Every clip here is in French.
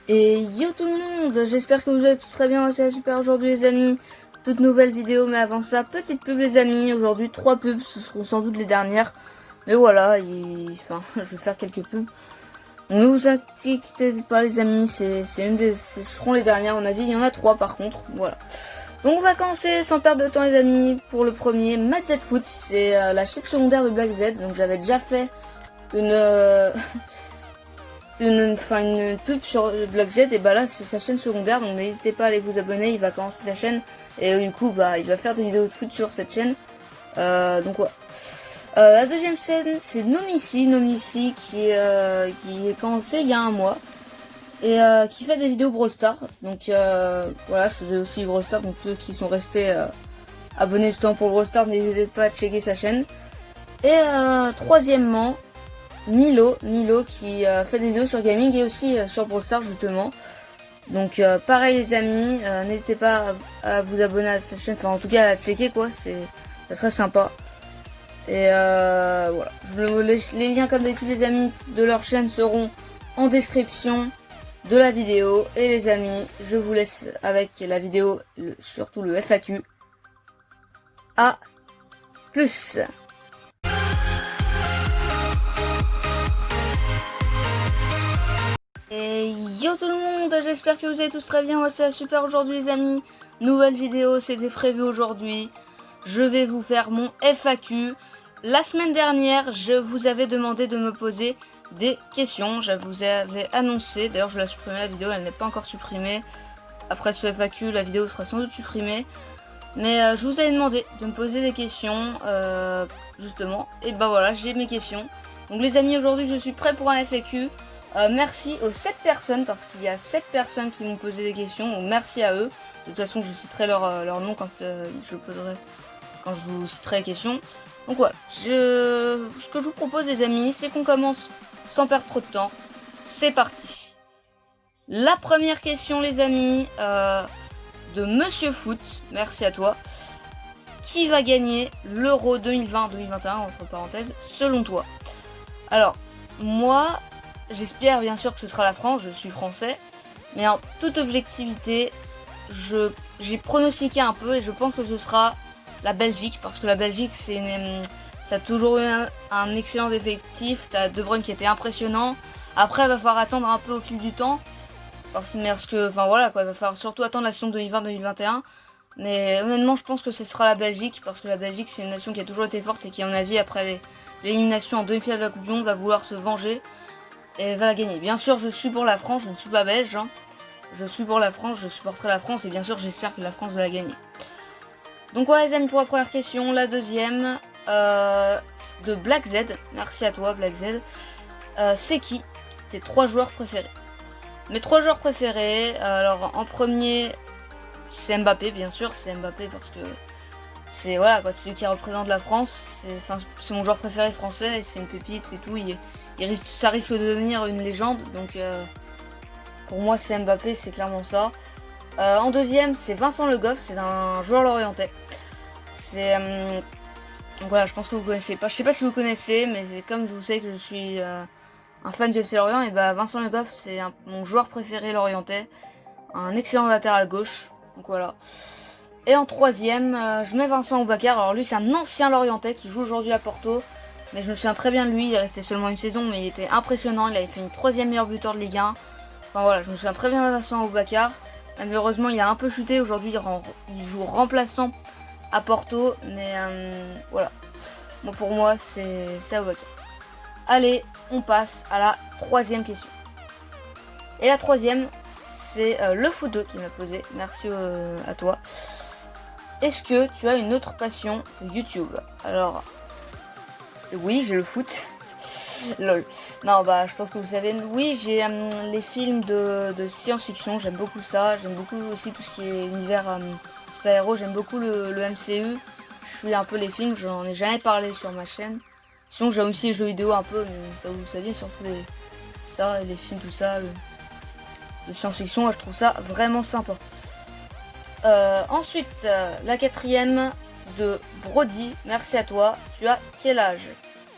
Et yo tout le monde, j'espère que vous êtes tous très bien, c'est super aujourd'hui les amis. Toute nouvelle vidéo, mais avant ça, petite pub les amis. Aujourd'hui 3 pubs, ce seront sans doute les dernières. Mais voilà, enfin, je vais faire quelques pubs. Ne vous inquiétez pas les amis, ce seront les dernières à mon avis. Il y en a 3 par contre, voilà. Donc on va commencer sans perdre de temps les amis. Pour le premier, Mad Z Foot, c'est la chaîne secondaire de Black Z. Donc j'avais déjà fait une... une pub sur Black Z, et bah là c'est sa chaîne secondaire, donc n'hésitez pas à aller vous abonner, il va commencer sa chaîne et du coup bah il va faire des vidéos de foot sur cette chaîne. Donc voilà. La deuxième chaîne c'est Nomici qui est commencé il y a un mois et qui fait des vidéos Brawl Stars. Donc voilà, je faisais aussi Brawl Stars, donc ceux qui sont restés abonnés justement pour Brawl Stars, n'hésitez pas à checker sa chaîne. Et troisièmement, Milo qui fait des vidéos sur gaming et aussi sur Brawl Stars justement. Donc pareil les amis, n'hésitez pas à vous abonner à cette chaîne, enfin en tout cas à la checker quoi, ça serait sympa. Et voilà, les liens comme d'habitude les amis de leur chaîne seront en description de la vidéo. Et les amis, je vous laisse avec la vidéo, surtout le FAQ. A plus. Et yo tout le monde, j'espère que vous allez tous très bien, moi c'est super aujourd'hui les amis. Nouvelle vidéo, c'était prévu aujourd'hui. Je vais vous faire mon FAQ. La semaine dernière, je vous avais demandé de me poser des questions. Je vous avais annoncé, d'ailleurs je l'ai supprimé la vidéo, elle n'est pas encore supprimée. Après ce FAQ, la vidéo sera sans doute supprimée. Mais je vous avais demandé de me poser des questions, justement. Et bah voilà, j'ai mes questions. Donc les amis, aujourd'hui je suis prêt pour un FAQ. Merci aux 7 personnes, parce qu'il y a 7 personnes qui m'ont posé des questions, donc merci à eux. De toute façon, je citerai leur nom quand quand je vous citerai les questions. Donc voilà, ce que je vous propose les amis, c'est qu'on commence sans perdre trop de temps. C'est parti. La première question les amis, de Monsieur Foot, merci à toi. Qui va gagner l'Euro 2020-2021, entre parenthèses, selon toi? Alors, moi... j'espère bien sûr que ce sera la France, je suis français. Mais en toute objectivité, j'ai pronostiqué un peu et je pense que ce sera la Belgique. Parce que la Belgique, ça a toujours eu un excellent effectif. T'as De Bruyne qui était impressionnant. Après, il va falloir attendre un peu au fil du temps. Parce que, enfin voilà, quoi, il va falloir surtout attendre la saison 2020-2021. Mais honnêtement, je pense que ce sera la Belgique. Parce que la Belgique, c'est une nation qui a toujours été forte et qui, à mon avis, après l'élimination en demi-finale de la Coupe du Monde, va vouloir se venger. Et va la gagner. Bien sûr, je suis pour la France, je ne suis pas belge. Hein. Je suis pour la France, je supporterai la France et bien sûr, j'espère que la France va la gagner. Donc voilà les amis pour la première question. La deuxième, de Black Z. Merci à toi Black Z. C'est qui tes 3 joueurs préférés? Mes 3 joueurs préférés, alors en premier, c'est Mbappé, bien sûr. C'est Mbappé parce que c'est voilà, quoi, c'est celui qui représente la France. C'est mon joueur préféré français et c'est une pépite, c'est tout. Ça risque de devenir une légende, donc pour moi c'est Mbappé, c'est clairement ça. En deuxième c'est Vincent Le Goff, c'est un joueur lorientais. Donc voilà, je pense que vous connaissez pas, je sais pas si vous connaissez, mais comme je vous sais que je suis un fan du FC Lorient, et bah Vincent Le Goff c'est mon joueur préféré lorientais, un excellent latéral gauche, donc voilà. Et en troisième, je mets Vincent Aboubakar. Alors lui c'est un ancien lorientais qui joue aujourd'hui à Porto. Mais je me souviens très bien de lui, il est resté seulement une saison, mais il était impressionnant, il avait fait une 3e meilleure buteur de Ligue 1. Enfin voilà, je me souviens très bien de Vincent Aboubakar. Malheureusement, il a un peu chuté, aujourd'hui il joue remplaçant à Porto, mais voilà. Pour moi, c'est Aboubakar. Allez, on passe à la 3e question. Et la 3e, c'est le Foot qui m'a posé, merci à toi. Est-ce que tu as une autre passion que YouTube? Alors... oui, j'ai le foot. Lol. Non, bah, je pense que vous savez. Oui, j'ai les films de science-fiction. J'aime beaucoup ça. J'aime beaucoup aussi tout ce qui est univers super-héros. J'aime beaucoup le MCU. Je suis un peu les films. J'en ai jamais parlé sur ma chaîne. Sinon, j'aime aussi les jeux vidéo un peu. Mais ça, vous le saviez, surtout les films, tout ça. Le science-fiction, moi, je trouve ça vraiment sympa. Ensuite, la 4e de Brody, merci à toi. Tu as quel âge?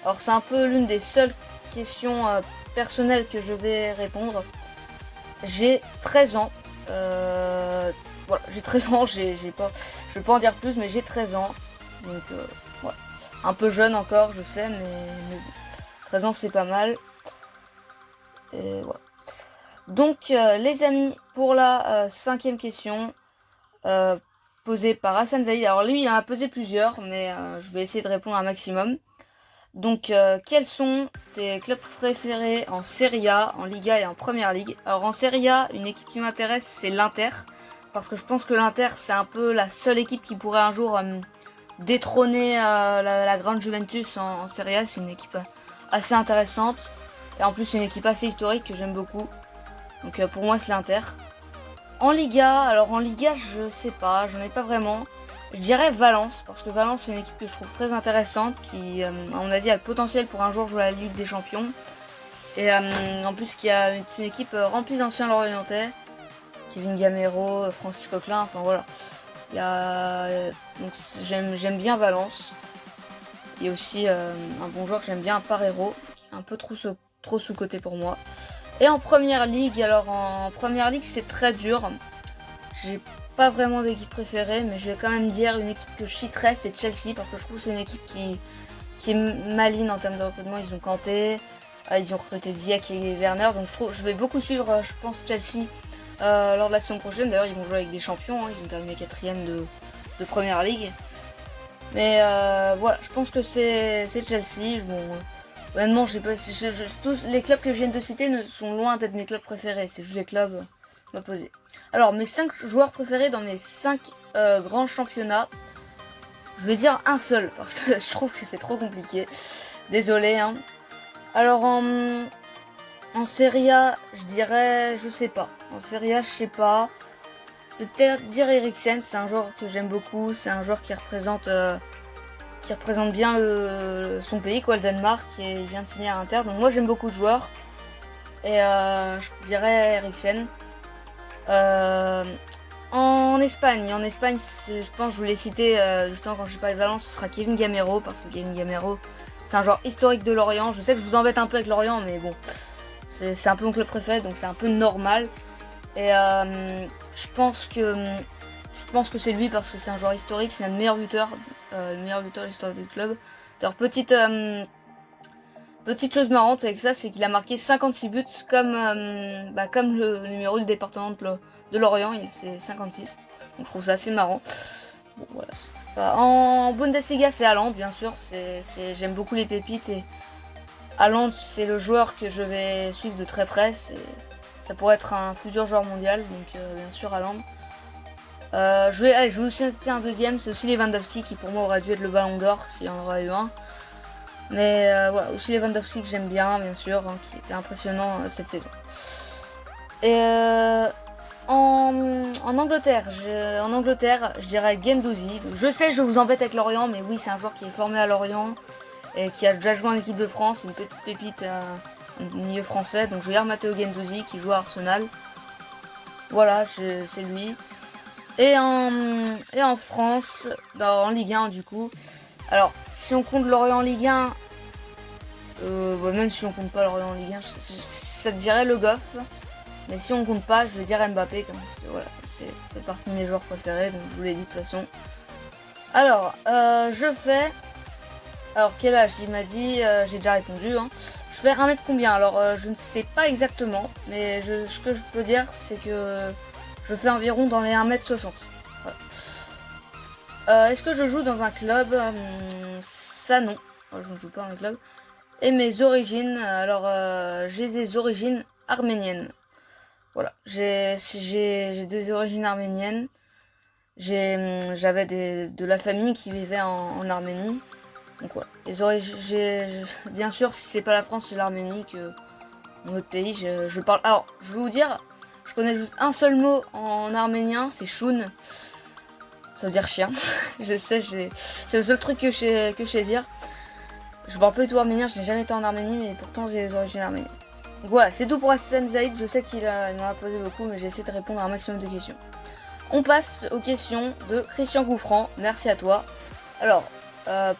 Alors c'est un peu l'une des seules questions personnelles que je vais répondre. j'ai 13 ans. Voilà, j'ai 13 ans, j'ai pas, je vais pas en dire plus, mais j'ai 13 ans. Donc voilà. Un peu jeune encore, je sais, mais bon. 13 ans c'est pas mal. Et voilà. Donc les amis, pour la 5e question, posée par Hassan Zaïd. Alors lui, il en a posé plusieurs, mais je vais essayer de répondre un maximum. Donc, quels sont tes clubs préférés en Serie A, en Liga et en Première Ligue? Alors, en Serie A, une équipe qui m'intéresse, c'est l'Inter. Parce que je pense que l'Inter, c'est un peu la seule équipe qui pourrait un jour détrôner la grande Juventus en Serie A. C'est une équipe assez intéressante. Et en plus, c'est une équipe assez historique que j'aime beaucoup. Donc, pour moi, c'est l'Inter. En Liga, alors en Liga, je sais pas, j'en ai pas vraiment. Je dirais Valence, parce que Valence c'est une équipe que je trouve très intéressante, qui à mon avis a le potentiel pour un jour jouer à la Ligue des Champions. Et en plus qui a une équipe remplie d'anciens Lorientais, Kevin Gamero, Francis Coquelin, enfin voilà. Il y a, donc j'aime bien Valence. Il y a aussi un bon joueur que j'aime bien, Parero, qui est un peu trop sous-coté pour moi. Et en Première Ligue, alors en Première Ligue c'est très dur. J'ai pas vraiment d'équipe préférée, mais je vais quand même dire une équipe que je citerai, c'est Chelsea, parce que je trouve que c'est une équipe qui est maligne en termes de recrutement. Ils ont Kanté, ils ont recruté Ziyech et Werner, donc je vais beaucoup suivre, je pense, Chelsea lors de la saison prochaine. D'ailleurs, ils vont jouer avec des champions, hein, ils ont terminé 4ème de Première Ligue. Mais voilà, je pense que c'est Chelsea. Bon, honnêtement, tous les clubs que je viens de citer ne sont loin d'être mes clubs préférés, c'est juste des clubs m'opposés. Alors, mes 5 joueurs préférés dans mes 5 grands championnats, je vais dire un seul, parce que je trouve que c'est trop compliqué. Désolé, hein. Alors, en Serie A, je dirais, je sais pas. En Serie A, je sais pas. Peut-être dire Eriksen, c'est un joueur que j'aime beaucoup. C'est un joueur qui représente bien son pays, quoi, le Danemark, et il vient de signer à l'Inter. Donc moi, j'aime beaucoup le joueur. Et je dirais Eriksen. En Espagne, je pense que je voulais citer justement quand j'ai parlé de Valence, ce sera Kevin Gamero, parce que Kevin Gamero, c'est un joueur historique de Lorient. Je sais que je vous embête un peu avec Lorient, mais bon, c'est un peu mon club préféré, donc c'est un peu normal. Et je pense que c'est lui parce que c'est un joueur historique, c'est le meilleur buteur de l'histoire du club. D'ailleurs, petite chose marrante avec ça, c'est qu'il a marqué 56 buts comme le numéro du département de Lorient, c'est 56. Donc je trouve ça assez marrant. Bon, voilà. En Bundesliga, c'est Haaland, bien sûr. J'aime beaucoup les pépites et Haaland, c'est le joueur que je vais suivre de très près. Ça pourrait être un futur joueur mondial, donc bien sûr Haaland. Je vais vous citer un deuxième, c'est aussi Lewandowski qui pour moi aurait dû être le Ballon d'Or s'il y en aurait eu un. Mais voilà, aussi Lewandowski que j'aime bien sûr, hein, qui était impressionnant cette saison. Et en Angleterre, je dirais Guendouzi. Je sais, je vous embête avec Lorient, mais oui, c'est un joueur qui est formé à Lorient et qui a déjà joué en équipe de France, une petite pépite milieu français. Donc je vais dire Matteo Guendouzi qui joue à Arsenal. Voilà, c'est lui. Et en France, en Ligue 1 du coup. Alors, si on compte Lorient en Ligue 1, même si on compte pas Lorient en Ligue 1, ça dirait Le Goff. Mais si on compte pas, je vais dire Mbappé, parce que voilà, c'est fait partie de mes joueurs préférés, donc je vous l'ai dit de toute façon. Alors, alors quel âge il m'a dit, j'ai déjà répondu, hein. Je fais 1 mètre combien? Alors, je ne sais pas exactement, mais ce que je peux dire, c'est que je fais environ dans les 1m60. Voilà. Est-ce que je joue dans un club? Ça non, je ne joue pas dans un club. Et mes origines, alors j'ai des origines arméniennes. Voilà, j'ai des origines arméniennes. J'avais de la famille qui vivait en Arménie. Donc voilà, bien sûr, si c'est pas la France, c'est l'Arménie, que mon autre pays, je parle. Alors, je vais vous dire, je connais juste un seul mot en arménien, c'est choun. Ça veut dire chien. Je sais, c'est le seul truc que je sais dire. Je parle pas du tout arménien, je n'ai jamais été en Arménie, mais pourtant j'ai des origines arméniennes. Donc voilà, c'est tout pour Hassan Zaïd. Je sais qu'il m'en a posé beaucoup, mais j'ai essayé de répondre à un maximum de questions. On passe aux questions de Christian Gouffran. Merci à toi. Alors,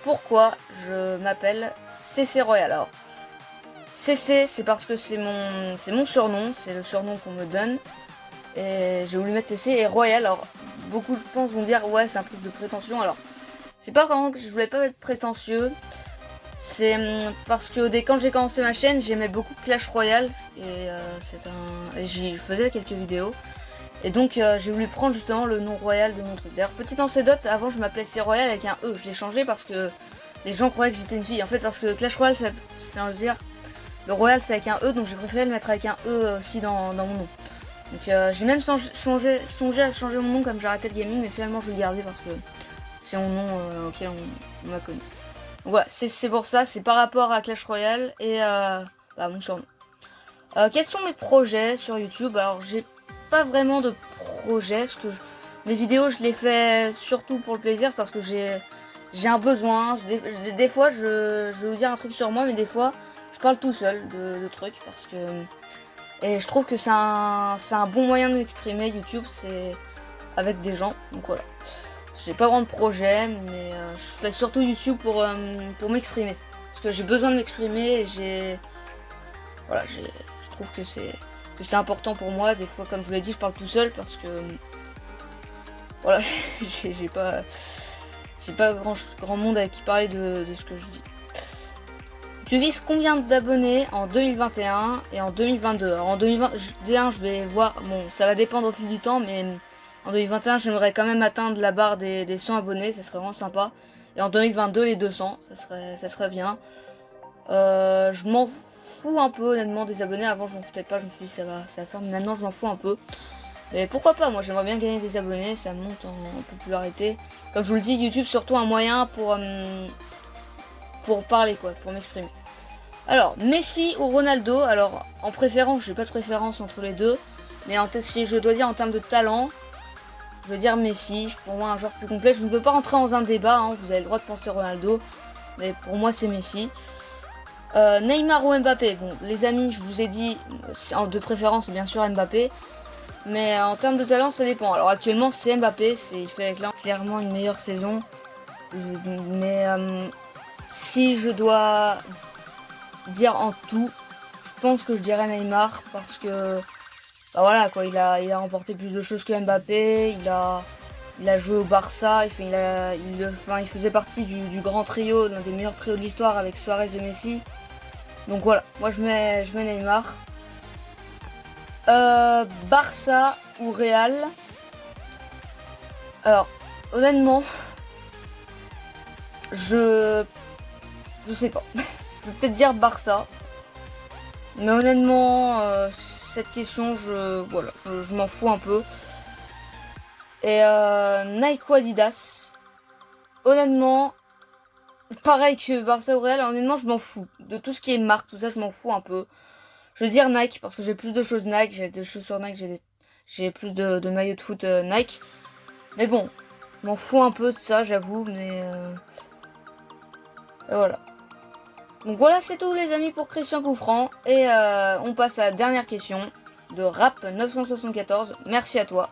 pourquoi je m'appelle CC Royal? Alors, CC, c'est parce que c'est mon surnom, c'est le surnom qu'on me donne. Et j'ai voulu mettre CC et Royal. Alors, beaucoup, je pense, vont dire, ouais, c'est un truc de prétention. Alors, c'est pas vraiment que je voulais pas être prétentieux. C'est parce que quand j'ai commencé ma chaîne, j'aimais beaucoup Clash Royale. Et je faisais quelques vidéos. Et donc, j'ai voulu prendre justement le nom Royal de mon truc. D'ailleurs, petite anecdote, avant, je m'appelais C Royal avec un E. Je l'ai changé parce que les gens croyaient que j'étais une fille. En fait, parce que Clash Royale, c'est un dire. Le Royal c'est avec un E, donc j'ai préféré le mettre avec un E aussi dans mon nom. Donc j'ai même songé à changer mon nom comme j'ai arrêté le gaming, mais finalement je vais le garder parce que c'est mon nom auquel on m'a connu. Donc voilà, c'est pour ça, c'est par rapport à Clash Royale et mon surnom. Quels sont mes projets sur YouTube? Alors j'ai pas vraiment de projet, parce que mes vidéos je les fais surtout pour le plaisir, parce que j'ai un besoin. Des fois je vais vous dire un truc sur moi, mais des fois je parle tout seul de trucs parce que... Et je trouve que c'est un bon moyen de m'exprimer, YouTube, c'est avec des gens, donc voilà. J'ai pas vraiment de projet, mais je fais surtout YouTube pour m'exprimer. Parce que j'ai besoin de m'exprimer et voilà, je trouve que c'est important pour moi. Des fois, comme je vous l'ai dit, je parle tout seul parce que... Voilà, j'ai pas grand monde avec qui parler de ce que je dis. Tu vises combien d'abonnés en 2021 et en 2022? Alors en 2021, je vais voir, bon, ça va dépendre au fil du temps, mais en 2021, j'aimerais quand même atteindre la barre des 100 abonnés, ça serait vraiment sympa. Et en 2022, les 200, ça serait bien. Je m'en fous un peu, honnêtement, des abonnés. Avant, je m'en foutais pas, je me suis dit, ça va faire, mais maintenant, je m'en fous un peu. Mais pourquoi pas, moi, j'aimerais bien gagner des abonnés, ça monte en popularité. Comme je vous le dis, YouTube, surtout un moyen pour parler, quoi, pour m'exprimer. Alors, Messi ou Ronaldo? Alors, en préférence, j'ai pas de préférence entre les deux. Mais si je dois dire en termes de talent, je veux dire Messi. Pour moi, un joueur plus complet. Je ne veux pas rentrer dans un débat, hein, vous avez le droit de penser Ronaldo. Mais pour moi, c'est Messi. Neymar ou Mbappé? Bon, les amis, je vous ai dit, de préférence, bien sûr Mbappé. Mais en termes de talent, ça dépend. Alors, actuellement, c'est Mbappé. Il fait clairement une meilleure saison. Mais si je dois dire en tout, je pense que je dirais Neymar parce que bah voilà quoi, il a remporté plus de choses que Mbappé, il a joué au Barça, il faisait partie du grand trio, l'un des meilleurs trios de l'histoire avec Suarez et Messi. Donc voilà, moi je mets Neymar. Barça ou Real? Alors honnêtement, je sais pas. Je vais peut-être dire Barça. Mais honnêtement, cette question, je m'en fous un peu. Et Nike ou Adidas? Honnêtement, pareil que Barça ou Real, honnêtement, je m'en fous. De tout ce qui est marque, tout ça, je m'en fous un peu. Je veux dire Nike, parce que j'ai plus de choses Nike, j'ai des chaussures Nike, j'ai plus de maillots de foot Nike. Mais bon, je m'en fous un peu de ça, j'avoue, mais... Et voilà. Donc voilà, c'est tout les amis pour Christian Couffran. Et on passe à la dernière question de Rap 974. Merci à toi.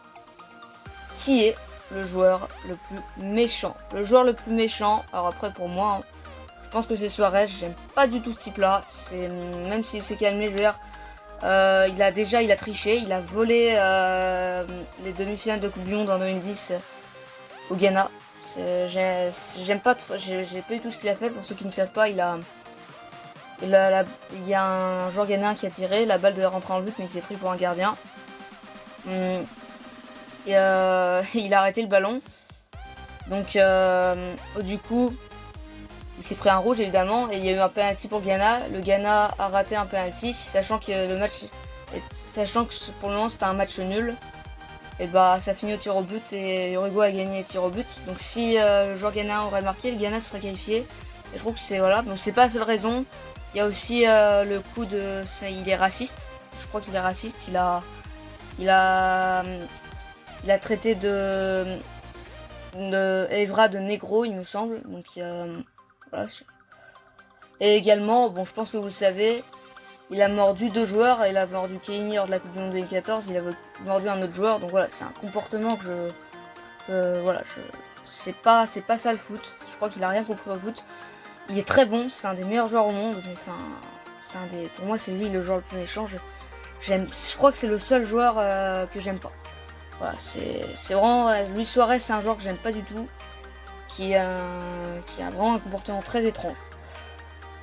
Qui est le joueur le plus méchant? Le joueur le plus méchant, alors après pour moi, hein, je pense que c'est Suarez. J'aime pas du tout ce type là. Même s'il s'est calmé, je veux dire, il a triché. Il a volé les demi-finales de Coupe du Monde en 2010 au Ghana. J'aime pas, j'ai pas du tout ce qu'il a fait. Pour ceux qui ne savent pas, il y a un joueur ghanéen qui a tiré, la balle devait rentrer en but, mais il s'est pris pour un gardien. Et il a arrêté le ballon. Donc du coup, il s'est pris un rouge évidemment, et il y a eu un penalty pour le Ghana. Le Ghana a raté un penalty, sachant que pour le moment c'était un match nul. Et bah ça finit au tir au but et Uruguay a gagné les tirs au but. Donc si le joueur ghanéen aurait marqué, le Ghana serait qualifié. Et je trouve que c'est voilà, donc c'est pas la seule raison. Il y a aussi le coup de... il est raciste. Je crois qu'il est raciste. Il a traité Evra de négro, il me semble. Donc voilà. Et également, bon, je pense que vous le savez, il a mordu 2 joueurs. Il a mordu Kehini lors de la Coupe du Monde 2014. Il a mordu un autre joueur. Donc voilà, c'est un comportement c'est pas ça le foot. Je crois qu'il a rien compris au foot. Il est très bon, c'est un des meilleurs joueurs au monde, mais enfin, Pour moi, c'est lui le joueur le plus méchant. Je crois que c'est le seul joueur que j'aime pas. Voilà, c'est vraiment Luis Suarez, c'est un joueur que j'aime pas du tout, qui a vraiment un comportement très étrange.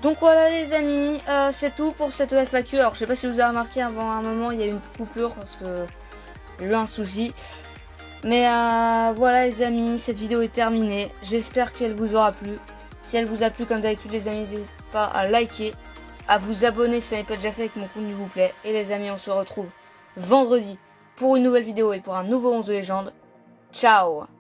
Donc voilà les amis, c'est tout pour cette FAQ. Alors je sais pas si vous avez remarqué, avant un moment il y a eu une coupure parce que j'ai eu un souci. Mais voilà les amis, cette vidéo est terminée. J'espère qu'elle vous aura plu. Si elle vous a plu, comme d'habitude les amis, n'hésitez pas à liker, à vous abonner si ce n'est pas déjà fait avec mon compte s'il vous plaît. Et les amis, on se retrouve vendredi pour une nouvelle vidéo et pour un nouveau 11 de légende. Ciao!